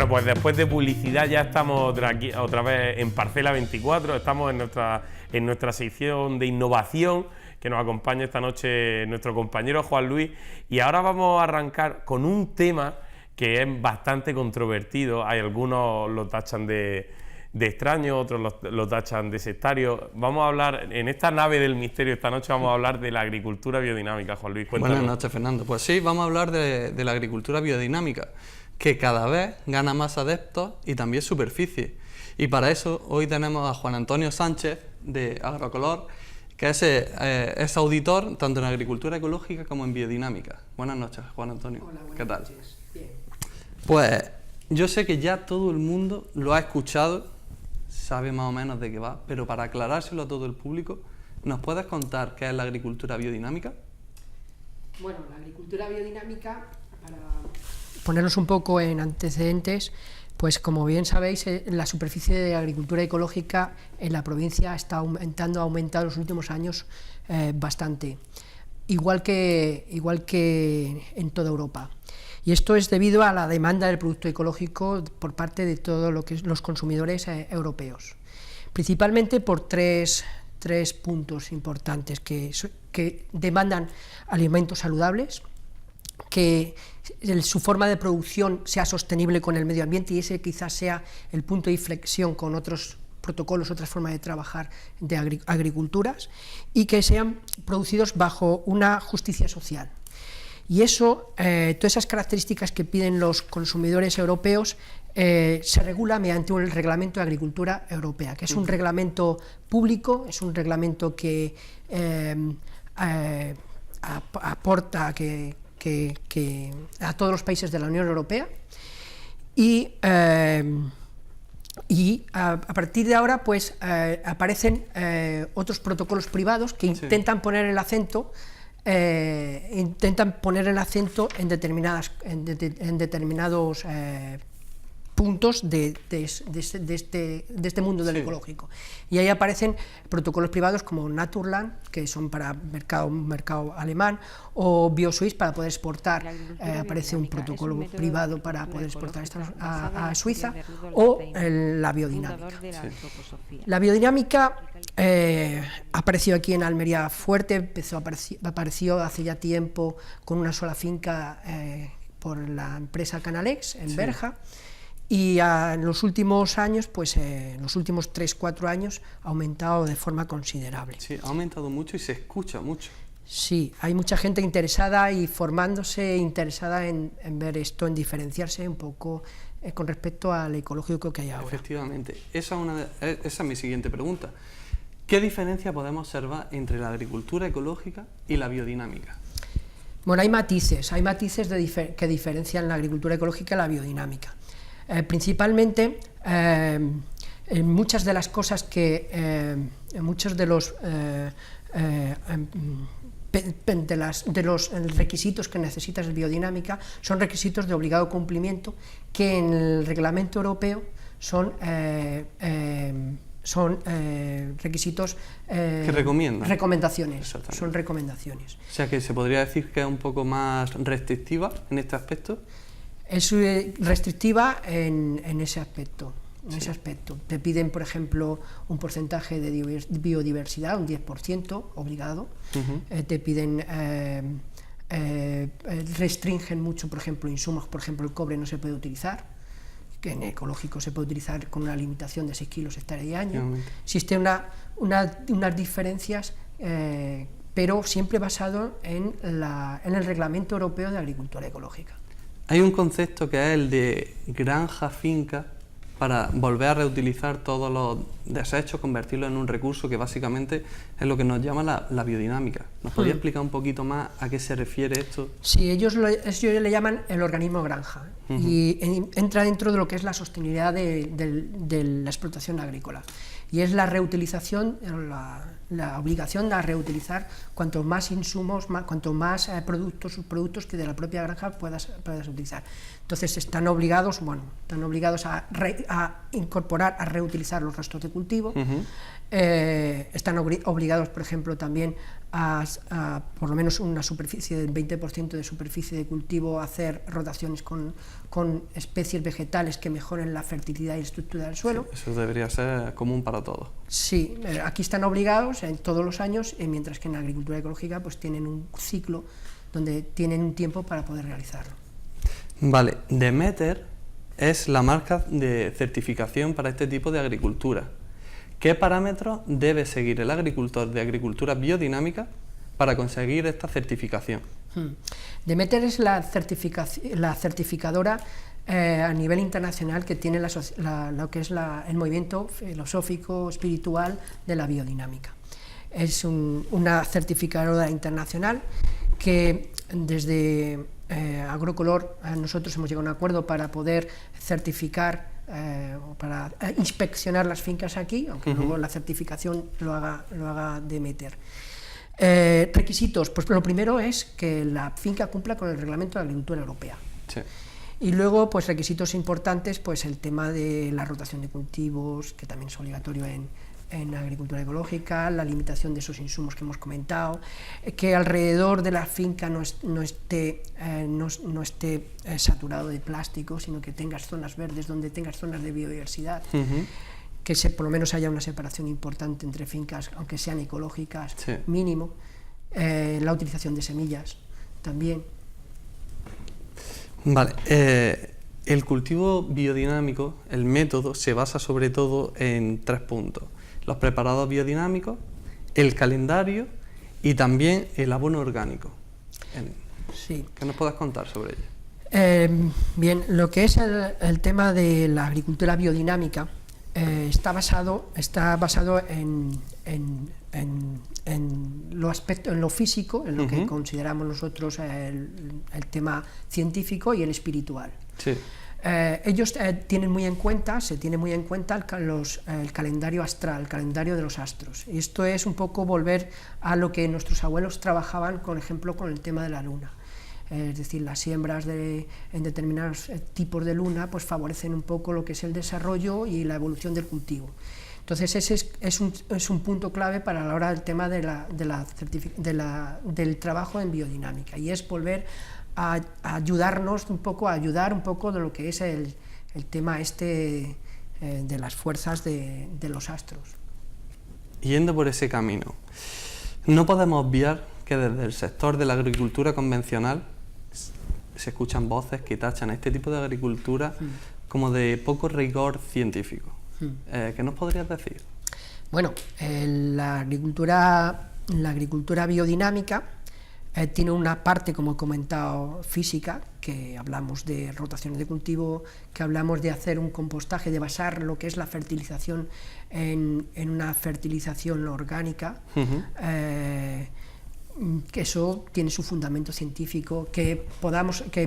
Bueno, pues después de publicidad ya estamos aquí otra vez en Parcela 24, estamos en nuestra sección de innovación, que nos acompaña esta noche nuestro compañero Juan Luis, y ahora vamos a arrancar con un tema que es bastante controvertido. Hay algunos lo tachan de extraño, otros lo tachan de sectario. Vamos a hablar, en esta nave del misterio esta noche vamos a hablar de la agricultura biodinámica. Juan Luis, cuéntanos. Buenas noches, Fernando. Pues sí, vamos a hablar de la agricultura biodinámica, que cada vez gana más adeptos y también superficie. Y para eso hoy tenemos a Juan Antonio Sánchez de Agrocolor, que es auditor tanto en agricultura ecológica como en biodinámica. Buenas noches, Juan Antonio. Hola, buenas ¿Qué tal? noches. Bien. Pues yo sé que ya todo el mundo lo ha escuchado, sabe más o menos de qué va, pero para aclarárselo a todo el público, ¿nos puedes contar qué es la agricultura biodinámica? Bueno, la agricultura biodinámica, para ponernos un poco en antecedentes, pues como bien sabéis, la superficie de agricultura ecológica en la provincia está aumentando, ha aumentado en los últimos años bastante, igual que en toda Europa. Y esto es debido a la demanda del producto ecológico por parte de todos los consumidores europeos, principalmente por tres puntos importantes que demandan alimentos saludables, que su forma de producción sea sostenible con el medio ambiente, y ese quizás sea el punto de inflexión con otros protocolos, otras formas de trabajar de agriculturas, y que sean producidos bajo una justicia social. Y eso, todas esas características que piden los consumidores europeos, se regula mediante un reglamento de agricultura europea, que es un reglamento público, es un reglamento que aporta a todos los países de la Unión Europea, y a partir de ahora pues aparecen otros protocolos privados que intentan poner el acento en determinados puntos de este mundo del ecológico. Y ahí aparecen protocolos privados como Naturland, que son para mercado alemán, o BioSuisse para poder exportar, aparece un protocolo privado para poder exportar esto a Suiza, o la biodinámica. La biodinámica apareció aquí en Almería fuerte, apareció hace ya tiempo con una sola finca por la empresa Canalex en Berja. Y en los últimos años, pues en los últimos 3-4 años, ha aumentado de forma considerable. Sí, ha aumentado mucho y se escucha mucho. Sí, hay mucha gente interesada y formándose, interesada en ver esto, en diferenciarse un poco con respecto al ecológico que hay ahora. Efectivamente, esa es mi siguiente pregunta. ¿Qué diferencia podemos observar entre la agricultura ecológica y la biodinámica? Bueno, hay matices que diferencian la agricultura ecológica y la biodinámica. Principalmente en muchas de las cosas en muchos de los requisitos que necesitas de biodinámica son requisitos de obligado cumplimiento, que en el reglamento europeo son requisitos que recomiendan. Recomendaciones, son recomendaciones. O sea que se podría decir que es un poco más restrictiva en este aspecto. Es restrictiva en ese aspecto. Te piden, por ejemplo, un porcentaje de biodiversidad, un 10% obligado. Te piden, restringen mucho, por ejemplo, insumos. Por ejemplo, el cobre no se puede utilizar, que en ecológico se puede utilizar con una limitación de 6 kilos hectárea y año. Existen unas diferencias, pero siempre basado en el Reglamento Europeo de Agricultura Ecológica. Hay un concepto que es el de granja-finca, para volver a reutilizar todos los desechos, convertirlos en un recurso, que básicamente es lo que nos llama la biodinámica. ¿Nos podría explicar un poquito más a qué se refiere esto? Sí, ellos le llaman el organismo granja, y entra dentro de lo que es la sostenibilidad de la explotación agrícola, y es la reutilización, la obligación de reutilizar cuanto más insumos, cuanto más subproductos que de la propia granja puedas utilizar. Entonces están obligados a incorporar, a reutilizar los restos de cultivo. Están obligados, por ejemplo, también por lo menos una superficie del 20% de superficie de cultivo, hacer rotaciones con especies vegetales que mejoren la fertilidad y la estructura del suelo. Sí, eso debería ser común para todos. Sí, aquí están obligados en todos los años, mientras que en la agricultura ecológica pues tienen un ciclo donde tienen un tiempo para poder realizarlo. Vale, Demeter es la marca de certificación para este tipo de agricultura. ¿Qué parámetros debe seguir el agricultor de agricultura biodinámica para conseguir esta certificación? Demeter es la certificadora a nivel internacional que tiene lo que es el movimiento filosófico, espiritual de la biodinámica. Es una certificadora internacional que desde Agrocolor nosotros hemos llegado a un acuerdo para poder certificar o para inspeccionar las fincas aquí, aunque luego la certificación lo haga Demeter. Requisitos, pues lo primero es que la finca cumpla con el reglamento de la agricultura europea. Sí. Y luego, pues requisitos importantes, pues el tema de la rotación de cultivos, que también es obligatorio en agricultura ecológica, la limitación de esos insumos que hemos comentado, que alrededor de la finca no esté saturado de plástico, sino que tengas zonas verdes donde tengas zonas de biodiversidad, que por lo menos haya una separación importante entre fincas, aunque sean ecológicas, sí, mínimo, la utilización de semillas también. Vale, el cultivo biodinámico, el método, se basa sobre todo en 3 puntos: los preparados biodinámicos, el calendario y también el abono orgánico. Sí. ¿Qué nos puedas contar sobre ello? Bien, lo que es el tema de la agricultura biodinámica está basado en lo físico, en lo que consideramos nosotros el tema científico y el espiritual. Sí. Ellos se tiene muy en cuenta el calendario astral, el calendario de los astros. Y esto es un poco volver a lo que nuestros abuelos trabajaban, por ejemplo, con el tema de la luna. Es decir, las siembras en determinados tipos de luna pues favorecen un poco lo que es el desarrollo y la evolución del cultivo. Entonces ese es un punto clave para la hora del tema del trabajo en biodinámica, y es volver a ayudar un poco de lo que es el tema de las fuerzas de los astros. Yendo por ese camino, no podemos obviar que desde el sector de la agricultura convencional se escuchan voces que tachan a este tipo de agricultura como de poco rigor científico. ¿Qué nos podrías decir? Bueno, la agricultura biodinámica tiene una parte, como he comentado, física, que hablamos de rotaciones de cultivo, que hablamos de hacer un compostaje, de basar lo que es la fertilización en una fertilización orgánica, que eso tiene su fundamento científico, que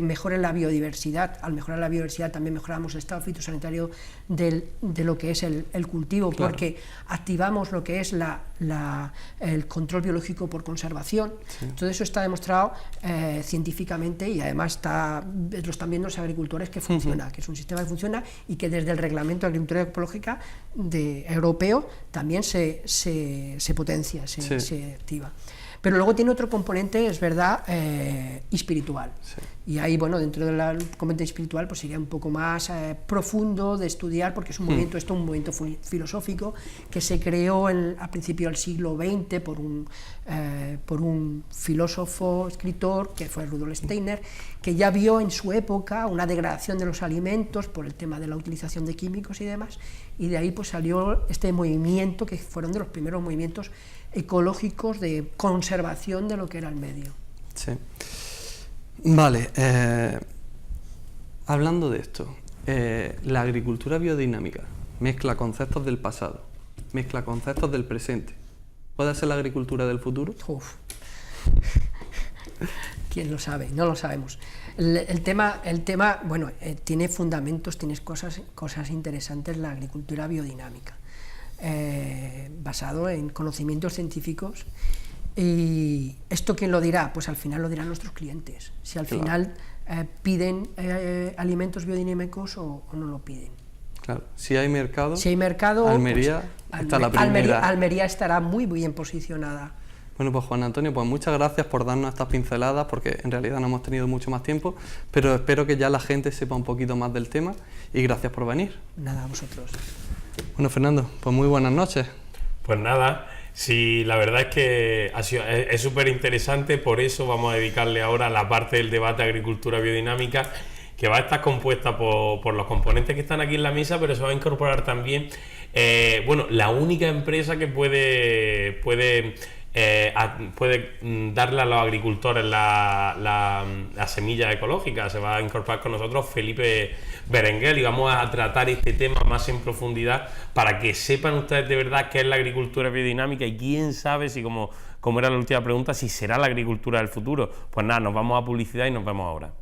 mejore la biodiversidad. Al mejorar la biodiversidad también mejoramos el estado fitosanitario de lo que es el cultivo, claro, porque activamos lo que es el control biológico por conservación. Sí. Todo eso está demostrado científicamente, y además lo están viendo los agricultores que funciona, que es un sistema que funciona y que desde el reglamento de agricultura ecológica europeo también se potencia, se activa. Pero luego tiene otro componente, es verdad, espiritual. Sí. Y ahí, bueno, dentro del componente espiritual pues sería un poco más profundo de estudiar, porque es un movimiento filosófico que se creó a principios del siglo XX por un filósofo, escritor, que fue Rudolf Steiner, que ya vio en su época una degradación de los alimentos por el tema de la utilización de químicos y demás, y de ahí pues salió este movimiento, que fueron de los primeros movimientos ecológicos de conservación de lo que era el medio. Sí. Vale, hablando de esto, la agricultura biodinámica mezcla conceptos del pasado, mezcla conceptos del presente. ¿Puede ser la agricultura del futuro? Uf. ¿Quién lo sabe? No lo sabemos. El tema bueno, tiene fundamentos, tiene cosas interesantes la agricultura biodinámica. Basado en conocimientos científicos. ¿Y esto quién lo dirá? Pues al final lo dirán nuestros clientes, si al final piden alimentos biodinámicos o no lo piden. Claro, si hay mercado, Almería pues, está la primera. Almería estará muy bien posicionada. Bueno, pues Juan Antonio, pues muchas gracias por darnos estas pinceladas, porque en realidad no hemos tenido mucho más tiempo, pero espero que ya la gente sepa un poquito más del tema y gracias por venir. Nada, a vosotros. Bueno, Fernando, pues muy buenas noches. Pues nada, sí, la verdad es que es súper interesante, por eso vamos a dedicarle ahora la parte del debate agricultura biodinámica, que va a estar compuesta por los componentes que están aquí en la mesa, pero se va a incorporar también, bueno, la única empresa que puede darle a los agricultores la semilla ecológica. Se va a incorporar con nosotros Felipe Berenguel y vamos a tratar este tema más en profundidad para que sepan ustedes de verdad qué es la agricultura biodinámica y quién sabe si, como era la última pregunta, si será la agricultura del futuro. Pues nada, nos vamos a publicidad y nos vemos ahora.